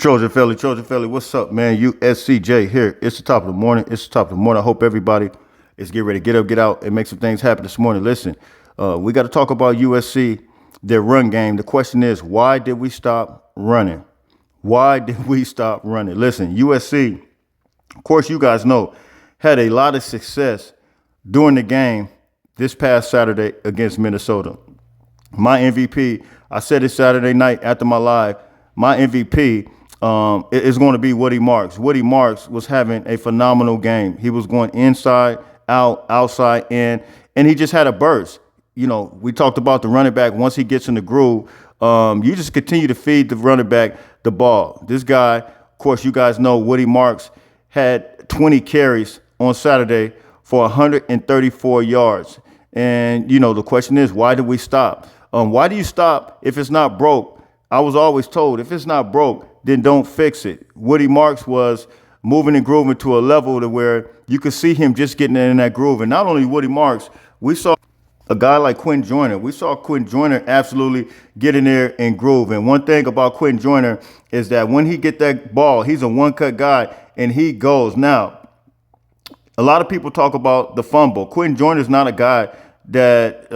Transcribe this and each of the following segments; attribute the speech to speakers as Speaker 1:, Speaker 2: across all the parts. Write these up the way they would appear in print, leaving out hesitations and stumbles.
Speaker 1: Trojan Philly, what's up, man? USCJ here. It's the top of the morning. I hope everybody is getting ready to get up, get out, and make some things happen this morning. Listen, we got to talk about USC, their run game. The question is, why did we stop running? Why did we stop running? Listen, USC, of course, you guys know, had a lot of success during the game this past Saturday against Minnesota. My MVP, I said it Saturday night after my live, my MVP is going to be Woody Marks. Woody Marks was having a phenomenal game. He was going inside, out, outside, in, and he just had a burst. You know, we talked about the running back. Once he gets in the groove, you just continue to feed the running back the ball. This guy, of course, you guys know Woody Marks had 20 carries on Saturday for 134 yards. And, you know, the question is, why did we stop? Why do you stop if it's not broke? I was always told, if it's not broke, then don't fix it. Woody Marks was moving and grooving to a level to where you could see him just getting in that groove. And not only Woody Marks, we saw a guy like Quinn Joiner. We saw Quinn Joiner absolutely get in there and groove. And one thing about Quinn Joiner is that when he get that ball, he's a one-cut guy, and he goes. Now, a lot of people talk about the fumble. Quinn Joiner's not a guy that,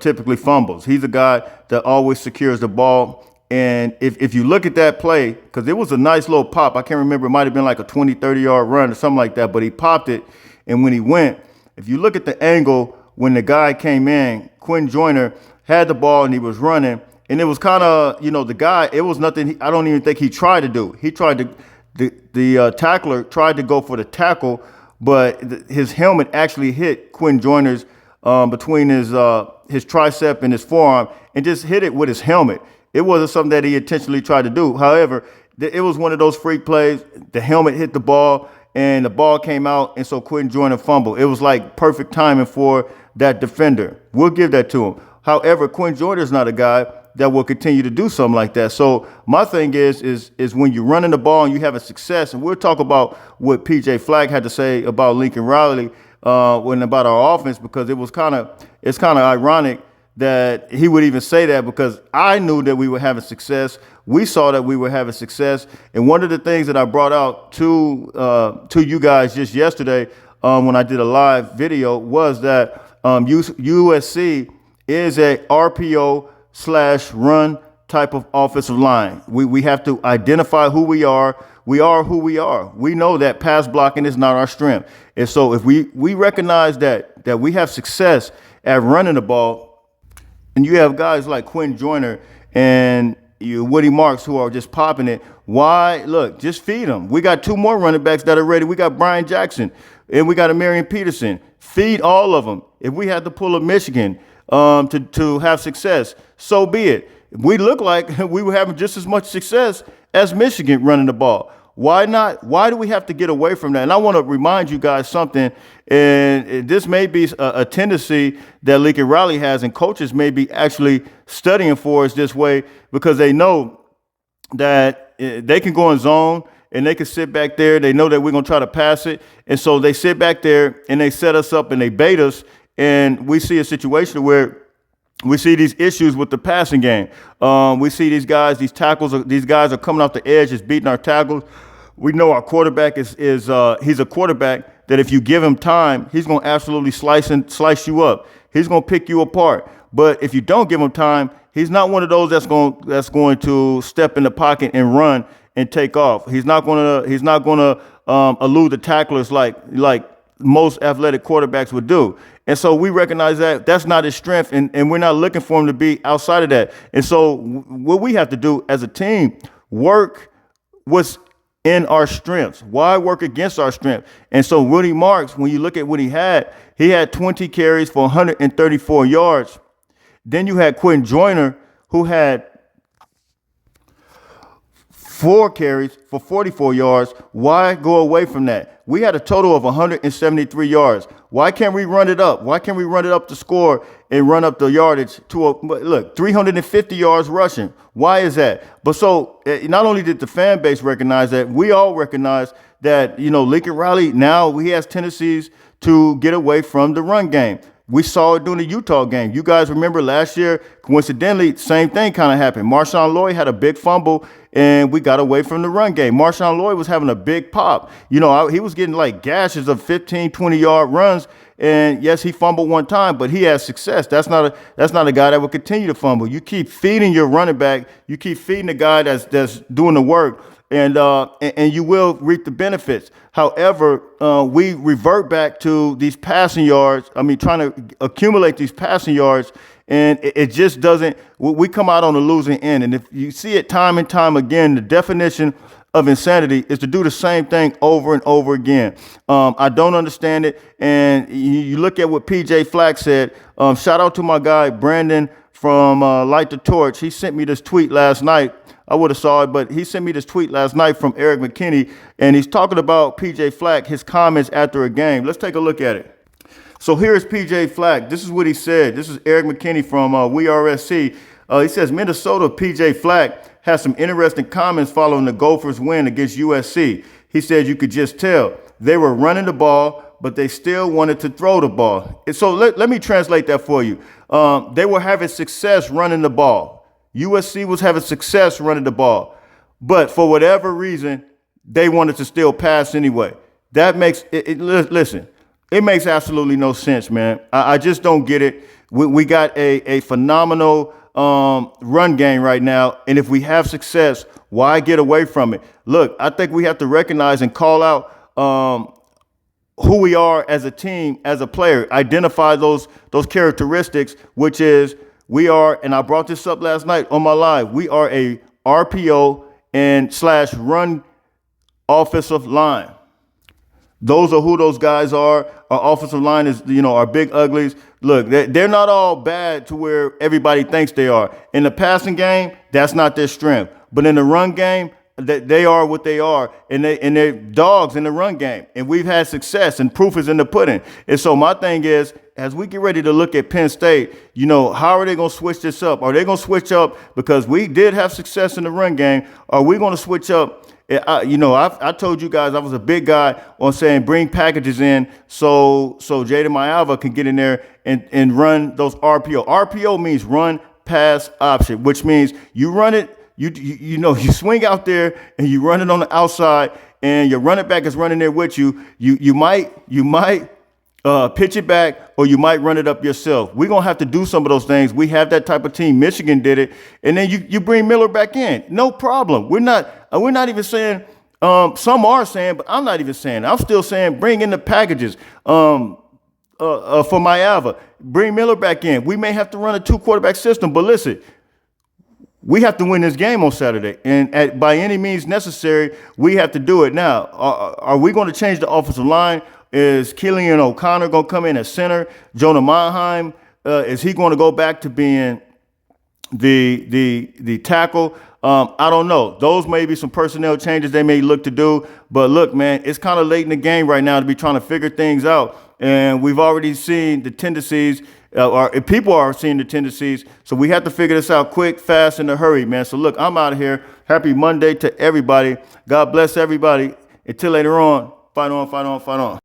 Speaker 1: typically fumbles. He's a guy that always secures the ball. And if you look at that play, because it was a nice little pop, I can't remember, it might have been like a 20, 30-yard run or something like that, but he popped it. And when he went, if you look at the angle when the guy came in, Quinn Joiner had the ball and he was running. And it was kind of, the guy, it was nothing, I don't even think he tried to do. He tried to, the tackler tried to go for the tackle, but his helmet actually hit Quinn Joiner's between his tricep and his forearm and just hit it with his helmet. It wasn't something that he intentionally tried to do. However, it was one of those freak plays. The helmet hit the ball, and the ball came out, and so Quinn Joiner fumbled. It was like perfect timing for that defender. We'll give that to him. However, Quinn Joiner is not a guy that will continue to do something like that. So my thing is when you're running the ball and you're having success, and we'll talk about what Flack had to say about Lincoln Riley about our offense, because it's kind of ironic that he would even say that, because I knew that we were having success. We saw that we were having success. And one of the things that I brought out to you guys just yesterday when I did a live video was that USC is a RPO/run type of offensive line. We have to identify who we are. We are who we are. We know that pass blocking is not our strength. And so if we recognize that we have success at running the ball, and you have guys like Quinn Joiner and Woody Marks who are just popping it, why? Look, just feed them. We got two more running backs that are ready. We got Brian Jackson and we got Marion Peterson. Feed all of them. If we had to pull a Michigan to have success, so be it. We look like we were having just as much success as Michigan running the ball. Why not? Why do we have to get away from that? And I want to remind you guys something, and this may be a tendency that Lincoln Riley has, and coaches may be actually studying for us this way, because they know that they can go in zone and they can sit back there. They know that we're going to try to pass it. And so they sit back there and they set us up and they bait us. And we see a situation where we see these issues with the passing game. We see these guys, these guys are coming off the edge, just beating our tackles. We know our quarterback he's a quarterback that if you give him time, he's going to absolutely slice you up. He's going to pick you apart. But if you don't give him time, he's not one of those that's going to step in the pocket and run and take off. He's not going to elude the tacklers like most athletic quarterbacks would do. And so we recognize that that's not his strength, and we're not looking for him to be outside of that. And so what we have to do as a team, work what's in our strengths. Why work against our strength? And so Woody Marks, when you look at what he had 20 carries for 134 yards. Then you had Quinn Joiner, who had 4 carries for 44 yards. Why go away from that? We had a total of 173 yards. Why can't we run it up? Why can't we run it up to score and run up the yardage to 350 yards rushing? Why is that? But so not only did the fan base recognize that, we all recognize that, Lincoln Riley now he has tendencies to get away from the run game. We saw it during the Utah game. You guys remember last year, coincidentally, same thing kind of happened. Marshawn Lloyd had a big fumble, and we got away from the run game. Marshawn Lloyd was having a big pop. He was getting like gashes of 15, 20-yard runs. And yes, he fumbled one time, but he has success. That's not a guy that will continue to fumble. You keep feeding your running back. You keep feeding the guy that's doing the work, and you will reap the benefits. However, we revert back to these passing yards. Trying to accumulate these passing yards, and it just doesn't. We come out on the losing end. And if you see it time and time again, the definition of insanity is to do the same thing over and over again. I don't understand it. And you look at what PJ Flack said. Shout out to my guy, Brandon from Light the Torch. He sent me this tweet last night. I would have saw it, but he sent me this tweet last night from Eric McKinney, and he's talking about PJ Flack, his comments after a game. Let's take a look at it. So here's PJ Flack. This is what he said. This is Eric McKinney from USC. He says, Minnesota PJ Flack has some interesting comments following the Gophers' win against USC. He said you could just tell they were running the ball, but they still wanted to throw the ball. And so let me translate that for you. They were having success running the ball. USC was having success running the ball, but for whatever reason, they wanted to still pass anyway. That makes listen, it makes absolutely no sense, man. I just don't get it. We got a phenomenal run game right now, and if we have success, why get away from it? Look, I think we have to recognize and call out who we are as a team, as a player. Identify those characteristics, which is we are, and I brought this up last night on my live, we are a RPO and / run offensive line. Those are who those guys are. Our offensive line is, our big uglies. Look, they're not all bad to where everybody thinks they are. In the passing game, that's not their strength. But in the run game, they are what they are, and they're dogs in the run game. And we've had success, and proof is in the pudding. And so my thing is, as we get ready to look at Penn State, how are they going to switch this up? Are they going to switch up because we did have success in the run game? Are we going to switch up? I told you guys I was a big guy on saying bring packages in so Jaden Mayava can get in there and run those RPO. RPO means run pass option, which means you run it. You swing out there and you run it on the outside, and your running back is running there with you. You might pitch it back, or you might run it up yourself. We're gonna have to do some of those things. We have that type of team. Michigan did it, and then you bring Miller back in. No problem. We're not even saying. Some are saying, but I'm not even saying. I'm still saying bring in the packages. For Mayava, bring Miller back in. We may have to run a 2-quarterback system, but listen. We have to win this game on Saturday, and by any means necessary, we have to do it. Now, are we going to change the offensive line? Is Killian O'Connor going to come in at center? Jonah Monheim, is he going to go back to being the tackle? I don't know. Those may be some personnel changes they may look to do. But look, man, it's kind of late in the game right now to be trying to figure things out. And we've already seen the tendencies. People are seeing the tendencies, so we have to figure this out quick, fast, in a hurry, man. So look, I'm out of here. Happy Monday to everybody. God bless everybody. Until later on, fight on, fight on, fight on.